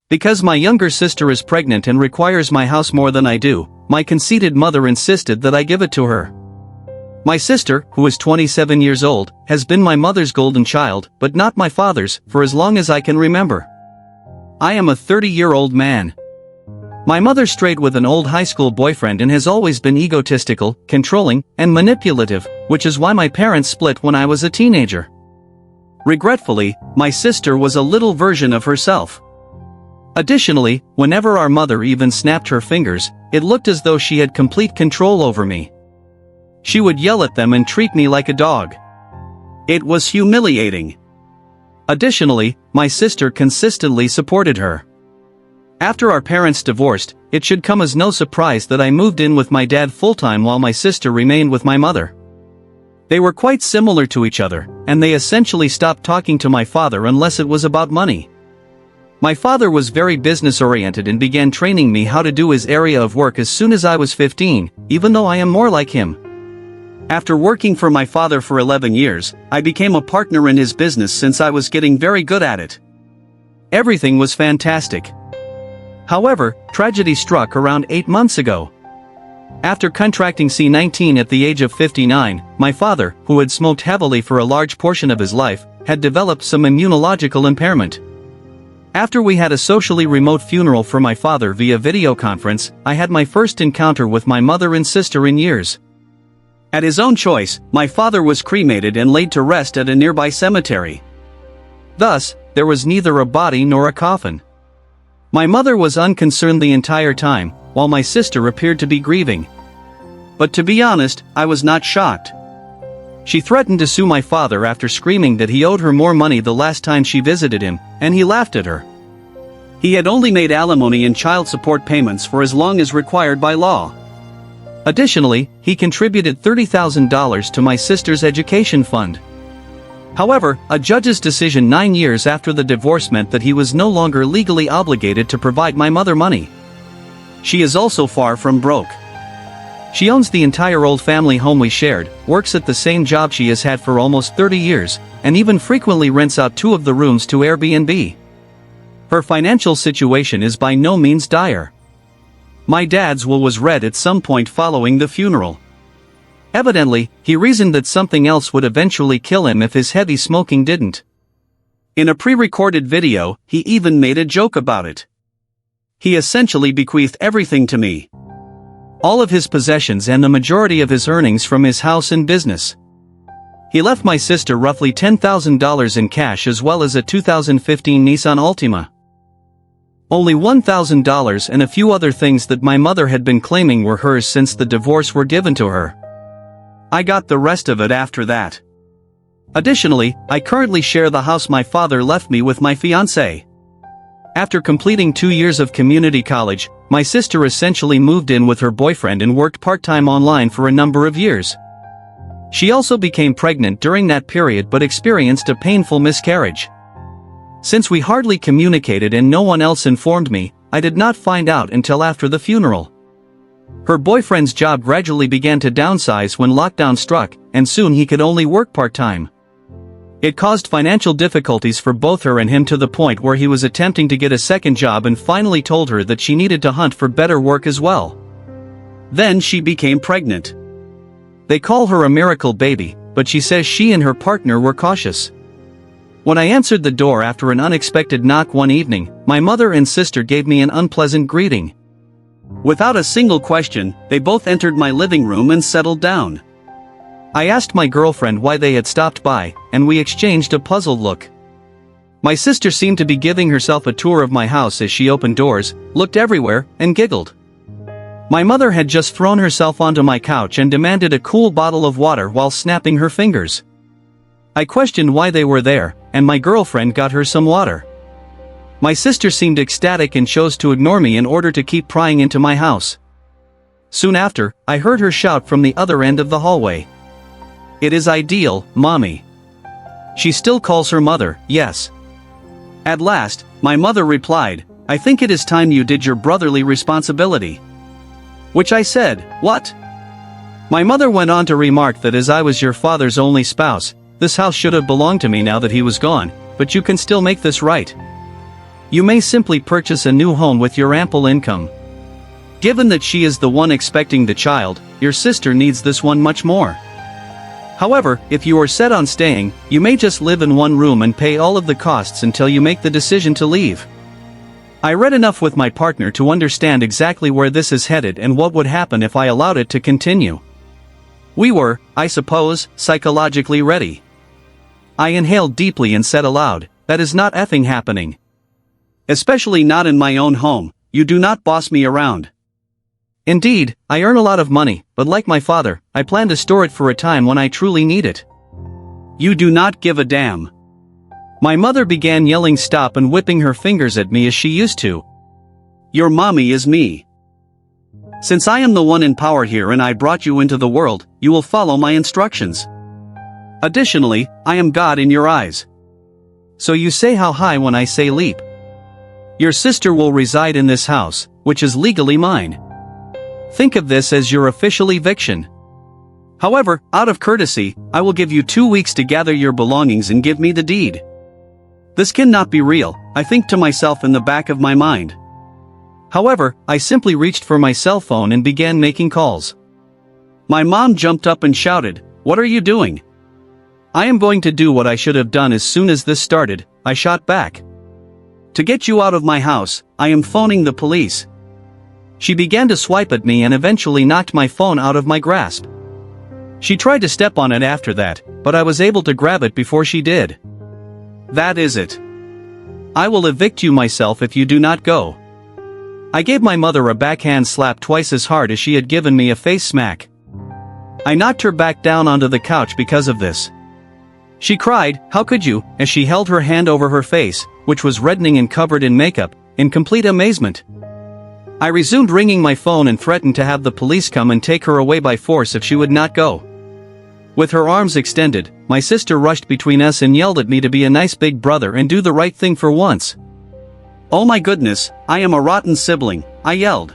Because my younger sister is pregnant and requires my house more than I do, my conceited mother insisted that I give it to her. My sister, who is 27 years old, has been my mother's golden child, but not my father's, for as long as I can remember. I am a 30-year-old man. My mother strayed with an old high school boyfriend and has always been egotistical, controlling, and manipulative, which is why my parents split when I was a teenager. Regretfully, my sister was a little version of herself. Additionally, whenever our mother even snapped her fingers, it looked as though she had complete control over me. She would yell at them and treat me like a dog. It was humiliating. Additionally, my sister consistently supported her. After our parents divorced, it should come as no surprise that I moved in with my dad full-time while my sister remained with my mother. They were quite similar to each other, and they essentially stopped talking to my father unless it was about money. My father was very business-oriented and began training me how to do his area of work as soon as I was 15, even though I am more like him. After working for my father for 11 years, I became a partner in his business since I was getting very good at it. Everything was fantastic. However, tragedy struck around 8 months ago. After contracting C-19 at the age of 59, my father, who had smoked heavily for a large portion of his life, had developed some immunological impairment. After we had a socially remote funeral for my father via video conference, I had my first encounter with my mother and sister in years. At his own choice, my father was cremated and laid to rest at a nearby cemetery. Thus, there was neither a body nor a coffin. My mother was unconcerned the entire time, while my sister appeared to be grieving. But to be honest, I was not shocked. She threatened to sue my father after screaming that he owed her more money the last time she visited him, and he laughed at her. He had only made alimony and child support payments for as long as required by law. Additionally, he contributed $30,000 to my sister's education fund. However, a judge's decision 9 years after the divorce meant that he was no longer legally obligated to provide my mother money. She is also far from broke. She owns the entire old family home we shared, works at the same job she has had for almost 30 years, and even frequently rents out 2 of the rooms to Airbnb. Her financial situation is by no means dire. My dad's will was read at some point following the funeral. Evidently, he reasoned that something else would eventually kill him if his heavy smoking didn't. In a pre-recorded video, he even made a joke about it. He essentially bequeathed everything to me. All of his possessions and the majority of his earnings from his house and business. He left my sister roughly $10,000 in cash as well as a 2015 Nissan Altima. Only $1,000 and a few other things that my mother had been claiming were hers since the divorce were given to her. I got the rest of it after that. Additionally, I currently share the house my father left me with my fiancée. After completing 2 years of community college, my sister essentially moved in with her boyfriend and worked part-time online for a number of years. She also became pregnant during that period but experienced a painful miscarriage. Since we hardly communicated and no one else informed me, I did not find out until after the funeral. Her boyfriend's job gradually began to downsize when lockdown struck, and soon he could only work part-time. It caused financial difficulties for both her and him to the point where he was attempting to get a second job and finally told her that she needed to hunt for better work as well. Then she became pregnant. They call her a miracle baby, but she says she and her partner were cautious. When I answered the door after an unexpected knock one evening, my mother and sister gave me an unpleasant greeting. Without a single question, they both entered my living room and settled down. I asked my girlfriend why they had stopped by, and we exchanged a puzzled look. My sister seemed to be giving herself a tour of my house as she opened doors, looked everywhere, and giggled. My mother had just thrown herself onto my couch and demanded a cool bottle of water while snapping her fingers. I questioned why they were there, and my girlfriend got her some water. My sister seemed ecstatic and chose to ignore me in order to keep prying into my house. Soon after, I heard her shout from the other end of the hallway. "It is ideal, Mommy." She still calls her mother, yes. At last, my mother replied, "I think it is time you did your brotherly responsibility." Which I said, "What?" My mother went on to remark that as I was your father's only spouse, this house should have belonged to me now that he was gone, but you can still make this right. You may simply purchase a new home with your ample income. Given that she is the one expecting the child, your sister needs this one much more. However, if you are set on staying, you may just live in one room and pay all of the costs until you make the decision to leave. I read enough with my partner to understand exactly where this is headed and what would happen if I allowed it to continue. We were, I suppose, psychologically ready. I inhaled deeply and said aloud, "That is not effing happening. Especially not in my own home. You do not boss me around." Indeed, I earn a lot of money, but like my father, I plan to store it for a time when I truly need it. You do not give a damn. My mother began yelling stop and whipping her fingers at me as she used to. Your mommy is me. Since I am the one in power here and I brought you into the world, you will follow my instructions. Additionally, I am God in your eyes. So you say how high when I say leap. Your sister will reside in this house, which is legally mine. Think of this as your official eviction. However, out of courtesy, I will give you 2 weeks to gather your belongings and give me the deed. This cannot be real, I think to myself in the back of my mind. However, I simply reached for my cell phone and began making calls. My mom jumped up and shouted, "What are you doing?" "I am going to do what I should have done as soon as this started," I shot back. "To get you out of my house, I am phoning the police." She began to swipe at me and eventually knocked my phone out of my grasp. She tried to step on it after that, but I was able to grab it before she did. That is it. I will evict you myself if you do not go. I gave my mother a backhand slap twice as hard as she had given me a face smack. I knocked her back down onto the couch because of this. She cried, "How could you?" as she held her hand over her face, which was reddening and covered in makeup, in complete amazement. I resumed ringing my phone and threatened to have the police come and take her away by force if she would not go. With her arms extended, my sister rushed between us and yelled at me to be a nice big brother and do the right thing for once. "Oh my goodness, I am a rotten sibling," I yelled.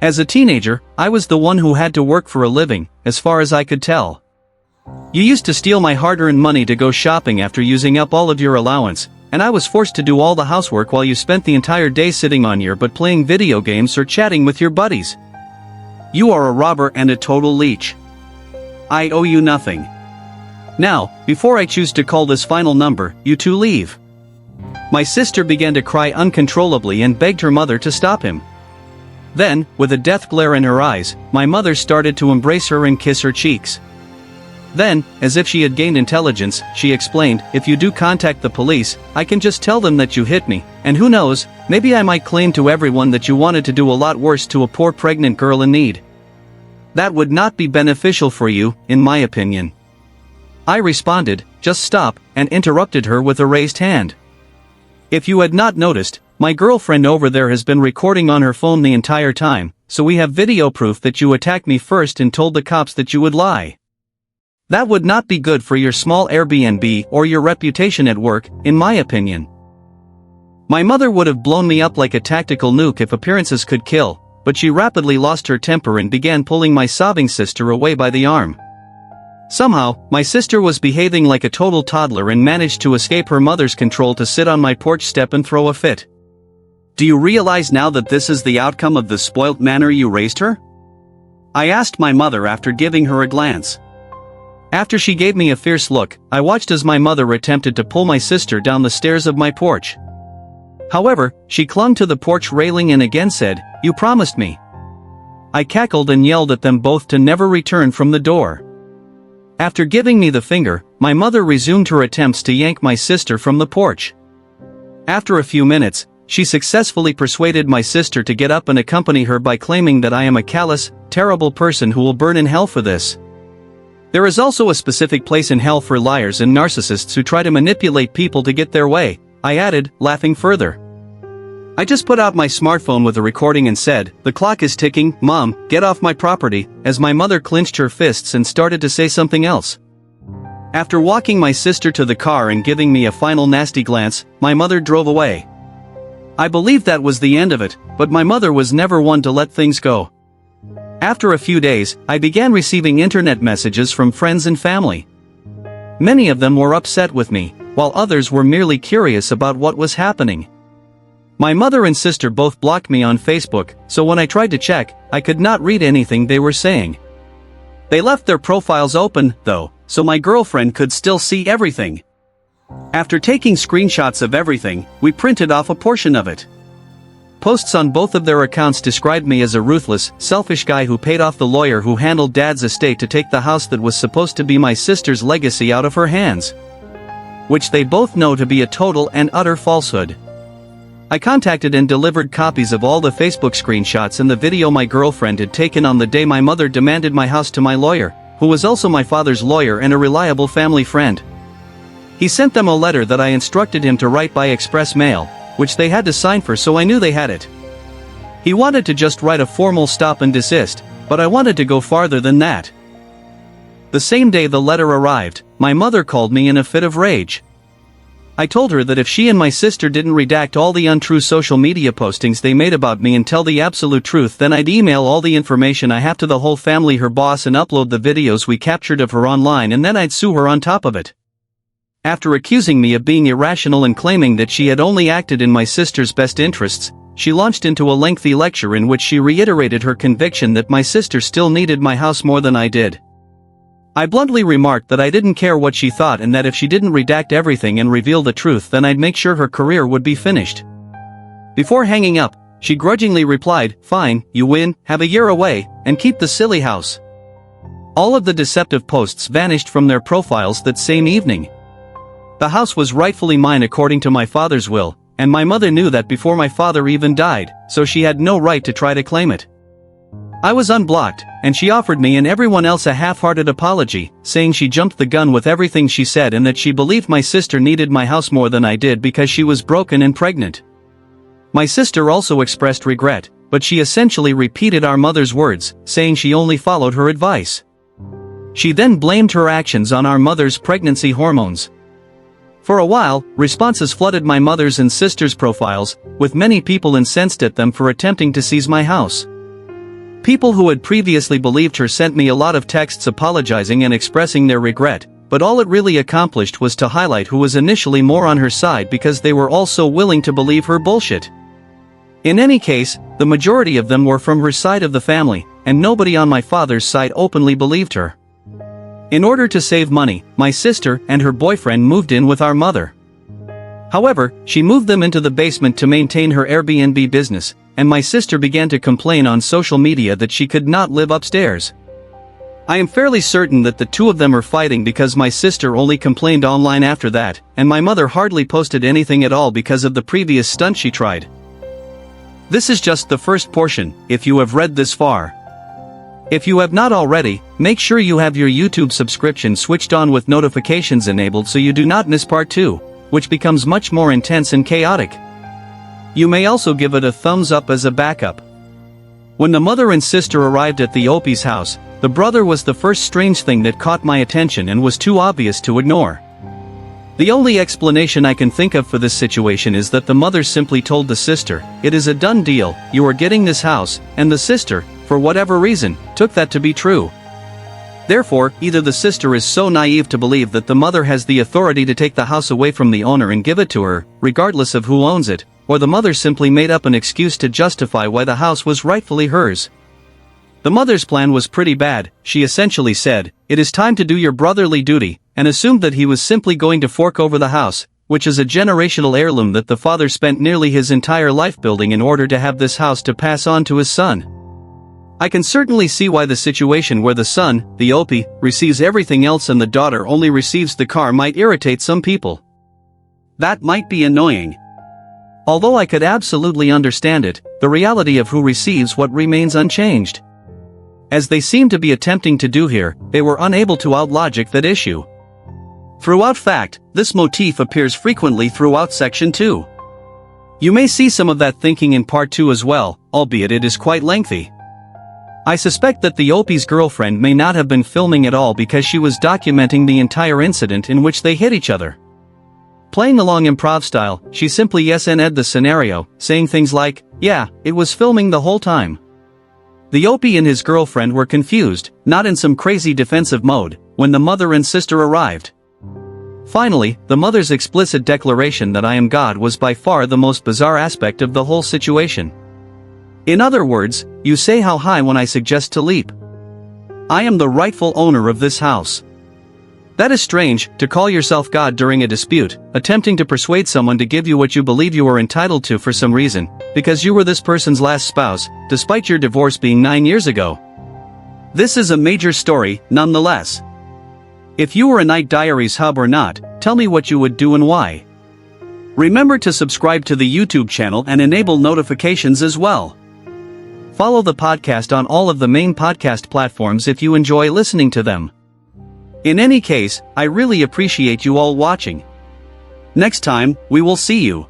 As a teenager, I was the one who had to work for a living, as far as I could tell. You used to steal my hard-earned money to go shopping after using up all of your allowance, and I was forced to do all the housework while you spent the entire day sitting on your butt playing video games or chatting with your buddies. You are a robber and a total leech. I owe you nothing. Now, before I choose to call this final number, you two leave. My sister began to cry uncontrollably and begged her mother to stop him. Then, with a death glare in her eyes, my mother started to embrace her and kiss her cheeks. Then, as if she had gained intelligence, she explained, "If you do contact the police, I can just tell them that you hit me, and who knows, maybe I might claim to everyone that you wanted to do a lot worse to a poor pregnant girl in need. That would not be beneficial for you, in my opinion." I responded, "Just stop," and interrupted her with a raised hand. If you had not noticed, my girlfriend over there has been recording on her phone the entire time, so we have video proof that you attacked me first and told the cops that you would lie. That would not be good for your small Airbnb or your reputation at work, in my opinion. My mother would have blown me up like a tactical nuke if appearances could kill, but she rapidly lost her temper and began pulling my sobbing sister away by the arm. Somehow, my sister was behaving like a total toddler and managed to escape her mother's control to sit on my porch step and throw a fit. "Do you realize now that this is the outcome of the spoilt manner you raised her?" I asked my mother after giving her a glance. After she gave me a fierce look, I watched as my mother attempted to pull my sister down the stairs of my porch. However, she clung to the porch railing and again said, "You promised me." I cackled and yelled at them both to never return from the door. After giving me the finger, my mother resumed her attempts to yank my sister from the porch. After a few minutes, she successfully persuaded my sister to get up and accompany her by claiming that I am a callous, terrible person who will burn in hell for this. There is also a specific place in hell for liars and narcissists who try to manipulate people to get their way, I added, laughing further. I just put out my smartphone with a recording and said, "The clock is ticking, Mom, get off my property," as my mother clenched her fists and started to say something else. After walking my sister to the car and giving me a final nasty glance, my mother drove away. I believe that was the end of it, but my mother was never one to let things go. After a few days, I began receiving internet messages from friends and family. Many of them were upset with me, while others were merely curious about what was happening. My mother and sister both blocked me on Facebook, so when I tried to check, I could not read anything they were saying. They left their profiles open, though, so my girlfriend could still see everything. After taking screenshots of everything, we printed off a portion of it. Posts on both of their accounts described me as a ruthless, selfish guy who paid off the lawyer who handled Dad's estate to take the house that was supposed to be my sister's legacy out of her hands. Which they both know to be a total and utter falsehood. I contacted and delivered copies of all the Facebook screenshots and the video my girlfriend had taken on the day my mother demanded my house to my lawyer, who was also my father's lawyer and a reliable family friend. He sent them a letter that I instructed him to write by express mail, which they had to sign for, so I knew they had it. He wanted to just write a formal stop and desist, but I wanted to go farther than that. The same day the letter arrived, my mother called me in a fit of rage. I told her that if she and my sister didn't redact all the untrue social media postings they made about me and tell the absolute truth, then I'd email all the information I have to the whole family, her boss, and upload the videos we captured of her online, and then I'd sue her on top of it. After accusing me of being irrational and claiming that she had only acted in my sister's best interests, she launched into a lengthy lecture in which she reiterated her conviction that my sister still needed my house more than I did. I bluntly remarked that I didn't care what she thought and that if she didn't redact everything and reveal the truth, then I'd make sure her career would be finished. Before hanging up, she grudgingly replied, "Fine, you win, have a year away, and keep the silly house." All of the deceptive posts vanished from their profiles that same evening. The house was rightfully mine according to my father's will, and my mother knew that before my father even died, so she had no right to try to claim it. I was unblocked, and she offered me and everyone else a half-hearted apology, saying she jumped the gun with everything she said and that she believed my sister needed my house more than I did because she was broken and pregnant. My sister also expressed regret, but she essentially repeated our mother's words, saying she only followed her advice. She then blamed her actions on our mother's pregnancy hormones. For a while, responses flooded my mother's and sister's profiles, with many people incensed at them for attempting to seize my house. People who had previously believed her sent me a lot of texts apologizing and expressing their regret, but all it really accomplished was to highlight who was initially more on her side because they were all so willing to believe her bullshit. In any case, the majority of them were from her side of the family, and nobody on my father's side openly believed her. In order to save money, my sister and her boyfriend moved in with our mother. However, she moved them into the basement to maintain her Airbnb business, and my sister began to complain on social media that she could not live upstairs. I am fairly certain that the two of them are fighting because my sister only complained online after that, and my mother hardly posted anything at all because of the previous stunt she tried. This is just the first portion, if you have read this far. If you have not already, make sure you have your YouTube subscription switched on with notifications enabled so you do not miss part 2, which becomes much more intense and chaotic. You may also give it a thumbs up as a backup. When the mother and sister arrived at the Opie's house, the brother was the first strange thing that caught my attention and was too obvious to ignore. The only explanation I can think of for this situation is that the mother simply told the sister, "It is a done deal, you are getting this house," and the sister, for whatever reason, took that to be true. Therefore, either the sister is so naive to believe that the mother has the authority to take the house away from the owner and give it to her, regardless of who owns it, or the mother simply made up an excuse to justify why the house was rightfully hers. The mother's plan was pretty bad. She essentially said, "It is time to do your brotherly duty," and assumed that he was simply going to fork over the house, which is a generational heirloom that the father spent nearly his entire life building in order to have this house to pass on to his son. I can certainly see why the situation where the son, the Opie, receives everything else and the daughter only receives the car might irritate some people. That might be annoying. Although I could absolutely understand it, the reality of who receives what remains unchanged. As they seem to be attempting to do here, they were unable to outlogic that issue. Throughout fact, this motif appears frequently throughout section 2. You may see some of that thinking in part 2 as well, albeit it is quite lengthy. I suspect that the Opie's girlfriend may not have been filming at all because she was documenting the entire incident in which they hit each other. Playing along improv style, she simply yes-and'd the scenario, saying things like, "Yeah, it was filming the whole time." The Opie and his girlfriend were confused, not in some crazy defensive mode, when the mother and sister arrived. Finally, the mother's explicit declaration that I am God was by far the most bizarre aspect of the whole situation. In other words, you say how high when I suggest to leap. I am the rightful owner of this house. That is strange, to call yourself God during a dispute, attempting to persuade someone to give you what you believe you are entitled to for some reason, because you were this person's last spouse, despite your divorce being 9 years ago. This is a major story, nonetheless. If you were a Night Diaries Hub or not, tell me what you would do and why. Remember to subscribe to the YouTube channel and enable notifications as well. Follow the podcast on all of the main podcast platforms if you enjoy listening to them. In any case, I really appreciate you all watching. Next time, we will see you.